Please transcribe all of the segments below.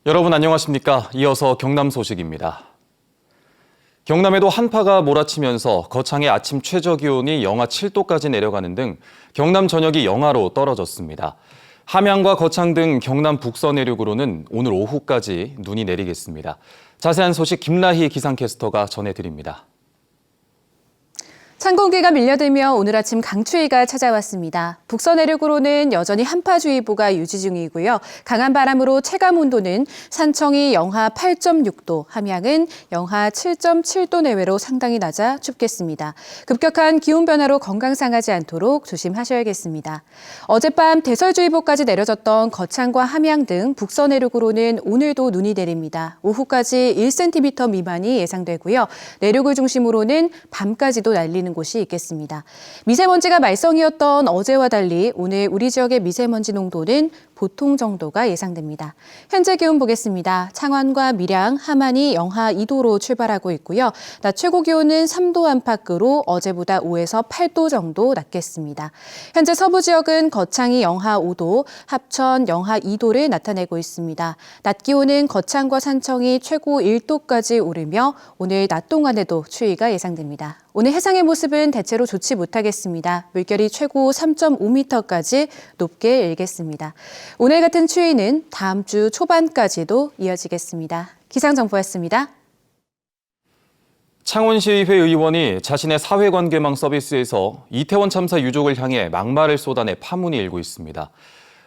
여러분 안녕하십니까? 이어서 경남 소식입니다. 경남에도 한파가 몰아치면서 거창의 아침 최저기온이 영하 7도까지 내려가는 등 경남 전역이 영하로 떨어졌습니다. 함양과 거창 등 경남 북서 내륙으로는 오늘 오후까지 눈이 내리겠습니다. 자세한 소식 김라희 기상캐스터가 전해드립니다. 찬 공기가 밀려들며 오늘 아침 강추위가 찾아왔습니다. 북서 내륙으로는 여전히 한파주의보가 유지 중이고요. 강한 바람으로 체감 온도는 산청이 영하 8.6도, 함양은 영하 7.7도 내외로 상당히 낮아 춥겠습니다. 급격한 기온 변화로 건강 상하지 않도록 조심하셔야겠습니다. 어젯밤 대설주의보까지 내려졌던 거창과 함양 등 북서 내륙으로는 오늘도 눈이 내립니다. 오후까지 1cm 미만이 예상되고요. 내륙을 중심으로는 밤까지도 날리는 곳이 있겠습니다. 미세먼지가 말썽이었던 어제와 달리 오늘 우리 지역의 미세먼지 농도는 보통 정도가 예상됩니다. 현재 기온 보겠습니다. 창원과 밀양, 함안이 영하 2도로 출발하고 있고요. 낮 최고 기온은 3도 안팎으로 어제보다 5에서 8도 정도 낮겠습니다. 현재 서부 지역은 거창이 영하 5도, 합천 영하 2도를 나타내고 있습니다. 낮 기온은 거창과 산청이 최고 1도까지 오르며 오늘 낮 동안에도 추위가 예상됩니다. 오늘 해상의 모습은 대체로 좋지 못하겠습니다. 물결이 최고 3.5m까지 높게 일겠습니다. 오늘 같은 추위는 다음 주 초반까지도 이어지겠습니다. 기상정보였습니다. 창원시의회 의원이 자신의 사회관계망 서비스에서 이태원 참사 유족을 향해 막말을 쏟아내 파문이 일고 있습니다.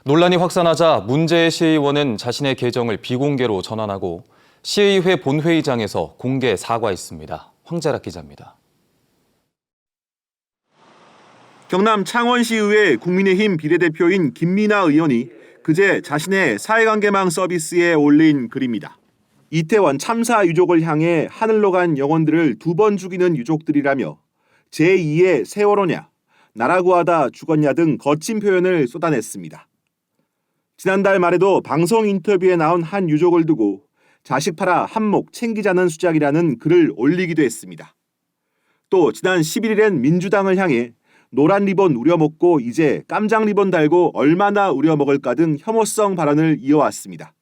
논란이 확산하자 문재혜 시의원은 자신의 계정을 비공개로 전환하고 시의회 본회의장에서 공개 사과했습니다. 황재락 기자입니다. 경남 창원시의회 국민의힘 비례대표인 김민아 의원이 그제 자신의 사회관계망 서비스에 올린 글입니다. 이태원 참사 유족을 향해 하늘로 간 영혼들을 2번 죽이는 유족들이라며 제2의 세월호냐, 나라 구하다 죽었냐 등 거친 표현을 쏟아냈습니다. 지난달 말에도 방송 인터뷰에 나온 한 유족을 두고 자식 팔아 한몫 챙기자는 수작이라는 글을 올리기도 했습니다. 또 지난 11일엔 민주당을 향해 노란 리본 우려먹고 이제 깜장 리본 달고 얼마나 우려먹을까 등 혐오성 발언을 이어왔습니다.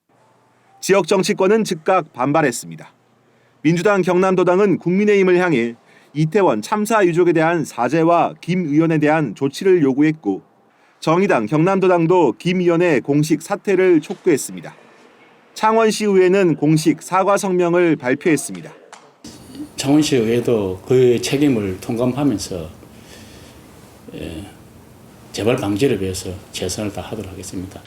지역 정치권은 즉각 반발했습니다. 민주당 경남도당은 국민의힘을 향해 이태원 참사 유족에 대한 사죄와 김 의원에 대한 조치를 요구했고 정의당 경남도당도 김 의원의 공식 사퇴를 촉구했습니다. 창원시의회는 공식 사과 성명을 발표했습니다. 창원시의회도 그 책임을 통감하면서 재발 방지를 위해서 최선을 다하도록 하겠습니다.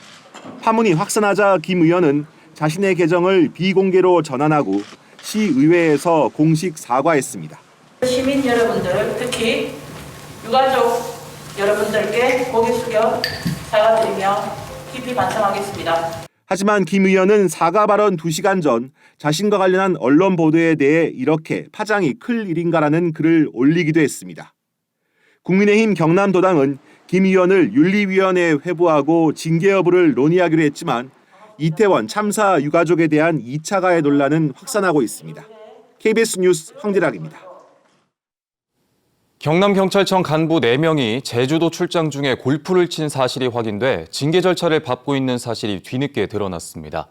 파문이 확산하자 김 의원은 자신의 계정을 비공개로 전환하고 시의회에서 공식 사과했습니다. 시민 여러분들, 특히 유가족 여러분들께 고개 숙여 사과드리며 깊이 반성하겠습니다. 하지만 김 의원은 사과 발언 2시간 전 자신과 관련한 언론 보도에 대해 이렇게 파장이 클 일인가라는 글을 올리기도 했습니다. 국민의힘 경남도당은 김 의원을 윤리위원회에 회부하고 징계 여부를 논의하기로 했지만 이태원 참사 유가족에 대한 2차 가해 논란은 확산하고 있습니다. KBS 뉴스 황재락입니다. 경남경찰청 간부 4명이 제주도 출장 중에 골프를 친 사실이 확인돼 징계 절차를 밟고 있는 사실이 뒤늦게 드러났습니다.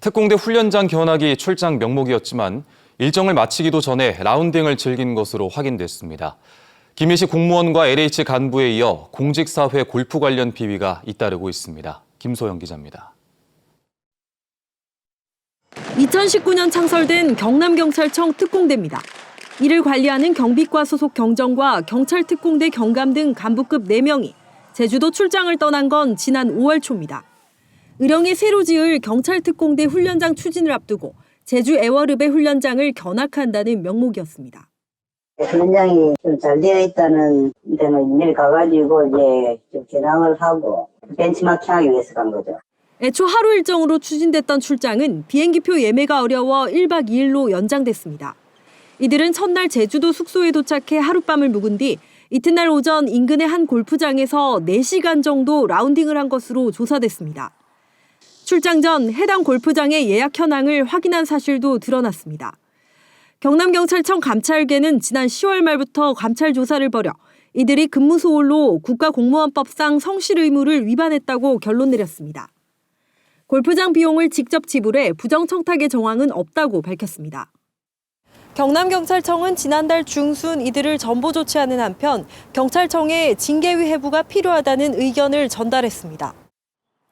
특공대 훈련장 견학이 출장 명목이었지만 일정을 마치기도 전에 라운딩을 즐긴 것으로 확인됐습니다. 김희식 공무원과 LH 간부에 이어 공직사회 골프 관련 비위가 잇따르고 있습니다. 김소영 기자입니다. 2019년 창설된 경남경찰청 특공대입니다. 이를 관리하는 경비과 소속 경정과 경찰특공대 경감 등 간부급 4명이 제주도 출장을 떠난 건 지난 5월 초입니다. 의령에 새로 지을 경찰특공대 훈련장 추진을 앞두고 제주 애월읍의 훈련장을 견학한다는 명목이었습니다. 훈련장이 좀 잘 되어 있다는 데는 내일 가가지고 이제 좀 견학을 하고 벤치마킹하기 위해서 간 거죠. 애초 하루 일정으로 추진됐던 출장은 비행기표 예매가 어려워 1박 2일로 연장됐습니다. 이들은 첫날 제주도 숙소에 도착해 하룻밤을 묵은 뒤 이튿날 오전 인근의 한 골프장에서 4시간 정도 라운딩을 한 것으로 조사됐습니다. 출장 전 해당 골프장의 예약 현황을 확인한 사실도 드러났습니다. 경남경찰청 감찰계는 지난 10월 말부터 감찰 조사를 벌여 이들이 근무소홀로 국가공무원법상 성실 의무를 위반했다고 결론 내렸습니다. 골프장 비용을 직접 지불해 부정청탁의 정황은 없다고 밝혔습니다. 경남경찰청은 지난달 중순 이들을 전보 조치하는 한편 경찰청에 징계위 회부가 필요하다는 의견을 전달했습니다.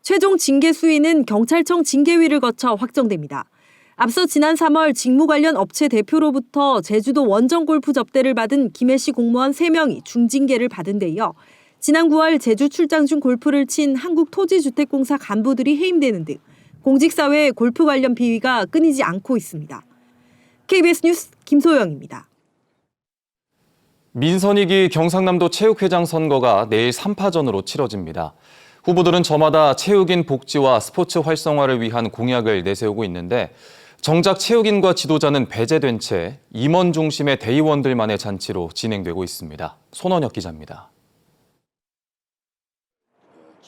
최종 징계 수위는 경찰청 징계위를 거쳐 확정됩니다. 앞서 지난 3월 직무 관련 업체 대표로부터 제주도 원정골프 접대를 받은 김해시 공무원 3명이 중징계를 받은 데 이어 지난 9월 제주 출장 중 골프를 친 한국토지주택공사 간부들이 해임되는 등 공직사회의 골프 관련 비위가 끊이지 않고 있습니다. KBS 뉴스 김소영입니다. 민선 2기 경상남도 체육회장 선거가 내일 3파전으로 치러집니다. 후보들은 저마다 체육인 복지와 스포츠 활성화를 위한 공약을 내세우고 있는데 정작 체육인과 지도자는 배제된 채 임원 중심의 대의원들만의 잔치로 진행되고 있습니다. 손원혁 기자입니다.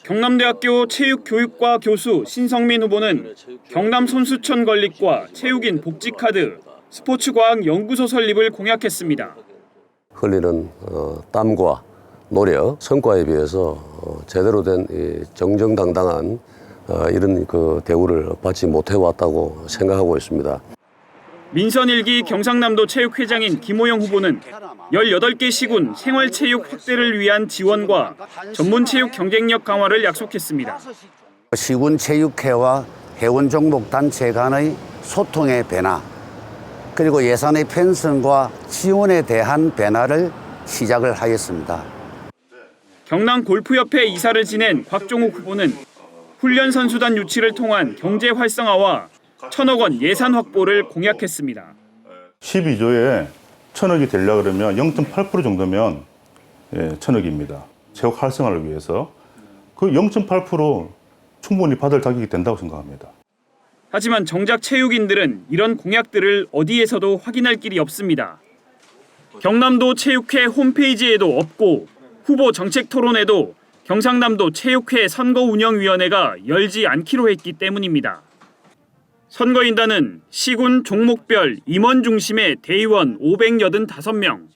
경남대학교 체육교육과 교수 신성민 후보는 경남 손수촌 건립과 체육인 복지카드, 스포츠과학연구소 설립을 공약했습니다. 흘리는 땀과 노력, 성과에 비해서 제대로 된 정정당당한 이런 대우를 받지 못해왔다고 생각하고 있습니다. 민선 1기 경상남도 체육회장인 김호영 후보는 18개 시군 생활체육 확대를 위한 지원과 전문체육 경쟁력 강화를 약속했습니다. 시군 체육회와 회원 종목 단체 간의 소통의 변화, 그리고 예산의 편성과 지원에 대한 변화를 시작을 하였습니다. 경남골프협회 이사를 지낸 곽종욱 후보는 훈련선수단 유치를 통한 경제 활성화와 1,000억 원 예산 확보를 공약했습니다. 12조에 1,000억이 되려고 그러면 0.8% 정도면 1,000억입니다. 체육 활성화를 위해서 그 0.8% 충분히 받을 자격이 된다고 생각합니다. 하지만 정작 체육인들은 이런 공약들을 어디에서도 확인할 길이 없습니다. 경남도 체육회 홈페이지에도 없고 후보 정책 토론회도 경상남도 체육회 선거운영위원회가 열지 않기로 했기 때문입니다. 선거인단은 시군 종목별 임원 중심의 대의원 585명,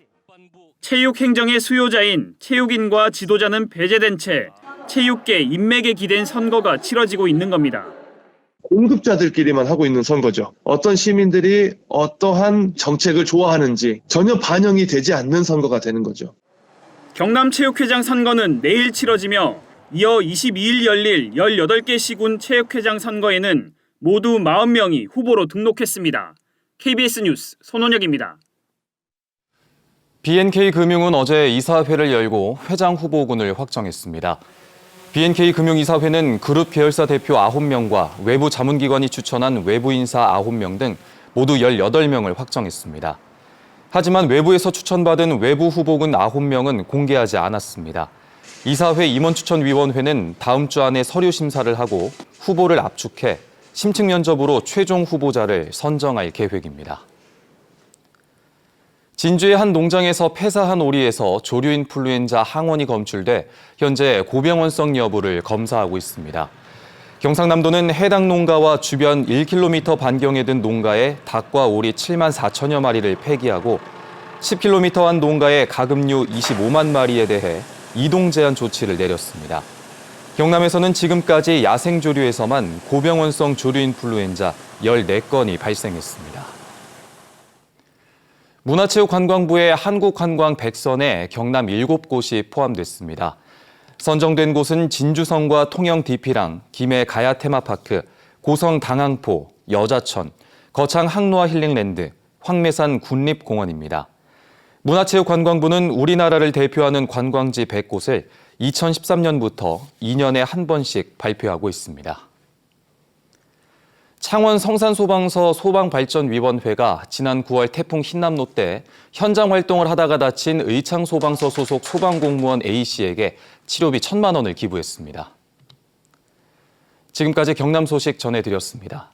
체육행정의 수요자인 체육인과 지도자는 배제된 채 체육계 인맥에 기댄 선거가 치러지고 있는 겁니다. 공급자들끼리만 하고 있는 선거죠. 어떤 시민들이 어떠한 정책을 좋아하는지 전혀 반영이 되지 않는 선거가 되는 거죠. 경남체육회장 선거는 내일 치러지며 이어 22일 열릴 18개 시군 체육회장 선거에는 모두 40명이 후보로 등록했습니다. KBS 뉴스 손원혁입니다. BNK금융은 어제 이사회를 열고 회장 후보군을 확정했습니다. BNK금융이사회는 그룹 계열사 대표 9명과 외부 자문기관이 추천한 외부 인사 9명 등 모두 18명을 확정했습니다. 하지만 외부에서 추천받은 외부 후보군 9명은 공개하지 않았습니다. 이사회 임원추천위원회는 다음 주 안에 서류 심사를 하고 후보를 압축해 심층 면접으로 최종 후보자를 선정할 계획입니다. 진주의 한 농장에서 폐사한 오리에서 조류인플루엔자 항원이 검출돼 현재 고병원성 여부를 검사하고 있습니다. 경상남도는 해당 농가와 주변 1km 반경에 든 농가에 닭과 오리 7만 4천여 마리를 폐기하고 10km 안 농가의 가금류 25만 마리에 대해 이동 제한 조치를 내렸습니다. 경남에서는 지금까지 야생조류에서만 고병원성 조류인플루엔자 14건이 발생했습니다. 문화체육관광부의 한국관광 100선에 경남 7곳이 포함됐습니다. 선정된 곳은 진주성과 통영 디피랑, 김해 가야 테마파크, 고성 당항포, 여자천, 거창 항로화 힐링랜드, 황매산 군립공원입니다. 문화체육관광부는 우리나라를 대표하는 관광지 100곳을 2013년부터 2년에 한 번씩 발표하고 있습니다. 창원 성산소방서 소방발전위원회가 지난 9월 태풍 흰남노 때 현장 활동을 하다가 다친 의창소방서 소속 소방공무원 A씨에게 치료비 1,000만 원을 기부했습니다. 지금까지 경남 소식 전해드렸습니다.